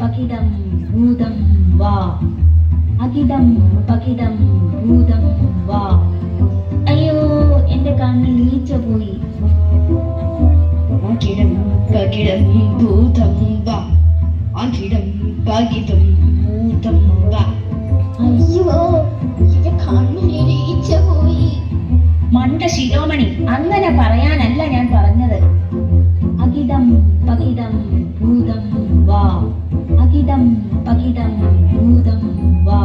പകിടം ഭൂതം വാ അകിടം പകിടം ഭൂതം വാ. അയ്യോ, എന്റെ കണ്ണിൽ ഈച്ച പോയി. അകിടം പകിടം ഭൂതം വാ അകിടം പകിടം ഭൂതം വാ. അയ്യോ, എന്റെ കണ്ണിൽ ഈച്ച പോയി. മണ്ട ശിരോമണി, അങ്ങനെ പറയാനല്ല ഞാൻ പറഞ്ഞത്. അകിടം പകിടം ഭൂതം വാ അകിടം പകിടം ഭൂതം വാ.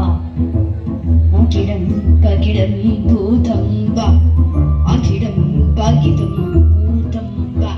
അകിടം പകിടം ഭൂതം വാ അകിടം പകിടം ഭൂതം വാ.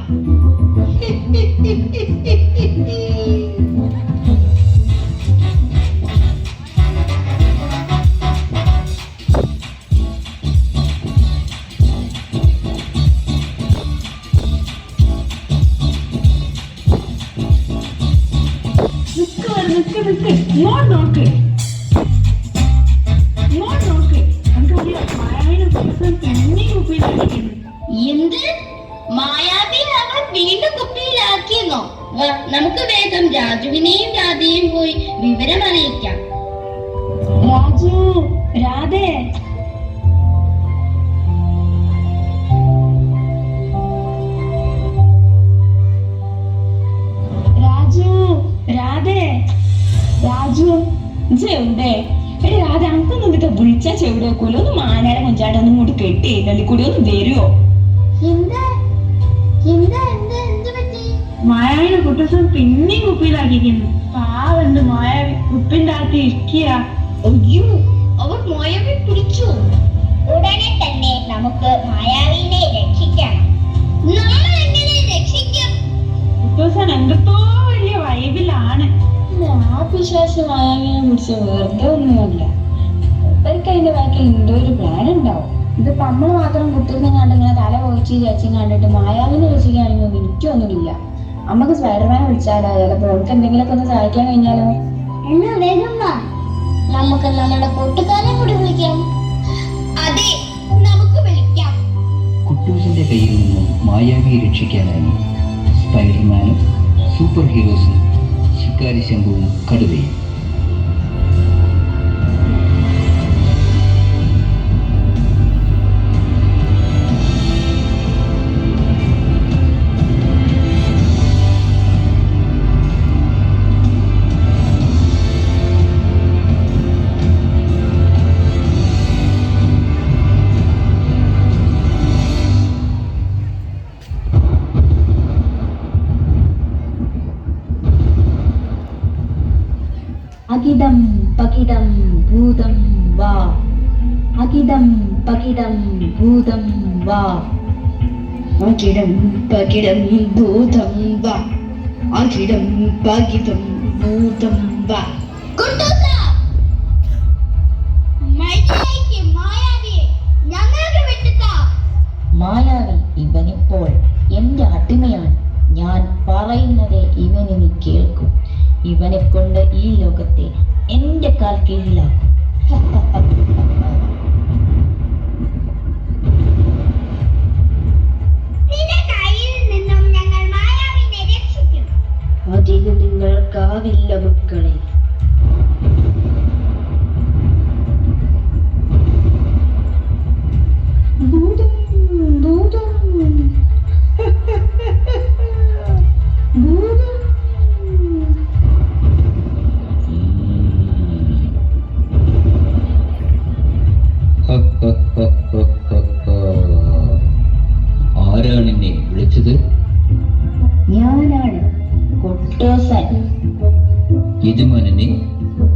എന്ത്? മായാവി അവൾ വീണ്ടും കുപ്പിയിലാക്കിയെന്നോ? നമുക്ക് വേഗം രാജുവിനെയും രാധയെയും പോയി വിവരം അറിയിക്കാം. രാജു, രാധേ, രാജു, രാധേ, രാജു ചെവിടെ? എടി രാധ, അനക്കൊന്നും ഇതിട്ട് വിളിച്ചാ ചെവിടെ വെക്കൂല. ഒന്ന് മാനാടെ മുഞ്ചാട്ടൊന്നും ഇങ്ങോട്ട് കെട്ടി കൂടി ഒന്ന് വരുവോ? മായാവിനെ കുട്ടസം പിന്നെയും കുപ്പിയിലാക്കിക്കുന്നു. പാവണ്ട് മായാവി കുപ്പിന്റെ അകത്ത് ഇരിക്കുക. അയ്യോ, അവർ മായാവി പിടിച്ചു. ഉടനെ തന്നെ നമുക്ക് മായാവിനെ രക്ഷിക്കണം. നമ്മൾ എങ്ങനെ രക്ഷിക്കും? കുട്ടൂസൻ എന്തൊക്കെ വലിയ വൈബിലാണ്. ആ പിശാച് മായാവിനെ കുറിച്ച് വെറുതെ ഒന്നുമല്ല. ഇവർക്ക് അതിന്റെ ബാക്കി എന്തോ ഒരു പ്ലാൻ ഉണ്ടാവും. ഇതിപ്പോ നമ്മൾ മാത്രം കുട്ടൂസൻ കണ്ടിങ്ങനെ തല പോയിച്ച് ചേച്ചി കണ്ടിട്ട് മായാവിനെ രക്ഷിക്കുകയാണെങ്കിൽ എനിക്കൊന്നുമില്ല. നമുക്ക് സ്പൈഡർമാനെ വിളിച്ചാലോ? ചിലപ്പോ അവൾക്ക് എന്തെങ്കിലുമൊക്കെ ഒന്ന് സഹായിക്കാൻ കഴിഞ്ഞാലോ? എന്നാ വേഗം വാ, നമുക്ക് നമ്മുടെ കൂട്ടുകാരെ കൂടി വിളിക്കാം. അതെ, നമുക്ക് വിളിക്കാം. കുട്ടൂസിന്റെ കയ്യിൽ നിന്നും മായാവിയെ രക്ഷിക്കാനായി സ്പൈഡർമാനും സൂപ്പർ ഹീറോസും ശിക്കാരി ശംഭുവും കടുവയും. അകിടം പകിടം ഭൂതം വാ അകിടം പകിടം ഭൂതം വാ. അകിടം പകിടം ഭൂതം വാ അകിടം പകിടം ഭൂതം വാ. മായാവി ഇവനിപ്പോൾ എന്റെ അടിമയാണ്. ഞാൻ പറയുന്നത് ഇവനിനി കേൾക്കും. ഇവനെ കൊണ്ട് ഈ ലോകത്തെ എന്റെ കാൽ കീഴിലാക്കും. അതിന് നിങ്ങൾക്കാവില്ല മക്കളെ. ഭൂതം ഭൂതം ഭൂതം. ആരാണ് എന്നെ വിളിച്ചത്? ഞാനാണ് കുട്ടൂസൻ. യജമാനനെ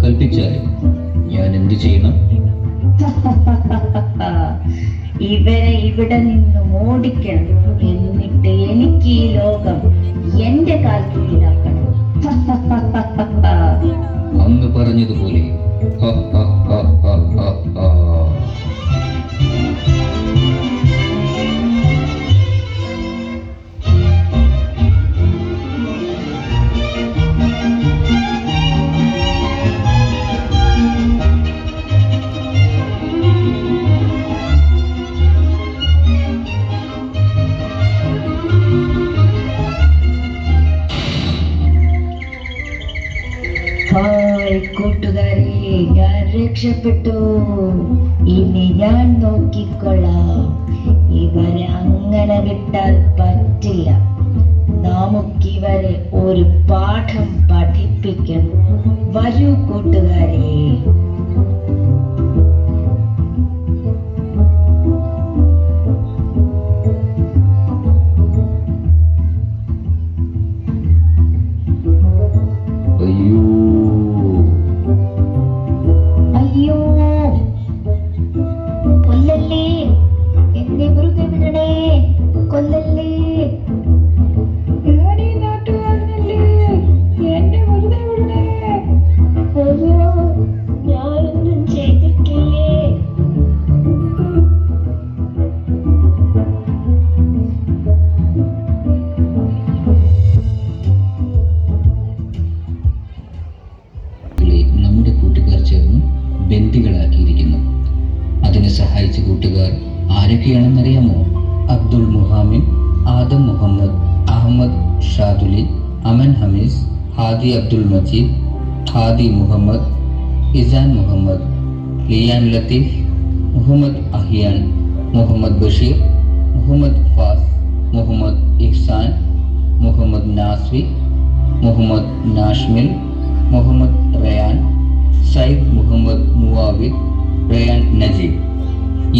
കൽപ്പിച്ചാൽ ഞാൻ എന്ത് ചെയ്യണം? ഇവരെ ഇവിടെ നിന്ന് ഓടിക്കണം. എന്നിട്ട് എനിക്ക് ഈ ലോകം എന്റെ കാൽ കീഴിലാക്കണം. അങ്ങ് പറഞ്ഞതുപോലെ. ഹായ് കൂട്ടുകാരെ, ഞാൻ രക്ഷപ്പെട്ടു. ഇനി ഞാൻ നോക്കിക്കൊള്ളാം. ഇവരെ അങ്ങനെ വിട്ടാൽ പറ്റില്ല. നമുക്കിവരെ ഒരു പാഠം പഠിപ്പിക്കണം. വരൂ കൂട്ടുകാരെ. അയ്യോ, അയ്യോ, കൊല്ലല്ലേ, എന്നെ വെറുതെ വിടണേ, കൊല്ലല്ലേ. ഏടീ നാട്ടുകാരനല്ലേ, എന്നെ വെറുതെ വിടണേ. അയ്യോ, ഞാനൊന്നും ചെയ്തിട്ടില്ലേ. നമ്മുടെ കൂട്ടുകാർ ചേർന്ന് ബന്ദികളാക്കിയിരിക്കുന്നു. അതിനെ സഹായിച്ച കൂട്ടുകാർ ആരൊക്കെയാണെന്നറിയാമോ? അബ്ദുൾ മുഹാമിൻ, ആദം മുഹമ്മദ്, അഹമ്മദ് ഷാദുലി, അമൻ ഹമീസ്, ഹാദി അബ്ദുൾ മജീദ്, ഹാദി മുഹമ്മദ്, ഇസാൻ മുഹമ്മദ്, ലിയാൻ ലത്തീഫ്, മുഹമ്മദ് അഹിയാൻ, മുഹമ്മദ് ബഷീർ, മുഹമ്മദ് ഫാസ്, മുഹമ്മദ് ഇഹ്സാൻ, മുഹമ്മദ് നാസ്വി, മുഹമ്മദ് നാഷ്മിൽ, മുഹമ്മദ് റയാൻ, സയ്യിദ് മുഹമ്മദ് മുവാവിദ്, റയാൻ നജീബ്.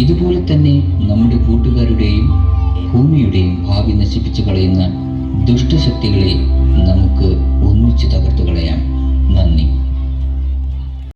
ഇതുപോലെ തന്നെ നമ്മുടെ കൂട്ടുകാരുടെയും ഭൂമിയുടെയും ഭാവി നശിപ്പിച്ചു കളയുന്ന ദുഷ്ടശക്തികളെ നമുക്ക് ഒന്നിച്ചു തകർത്തു കളയാം. നന്ദി.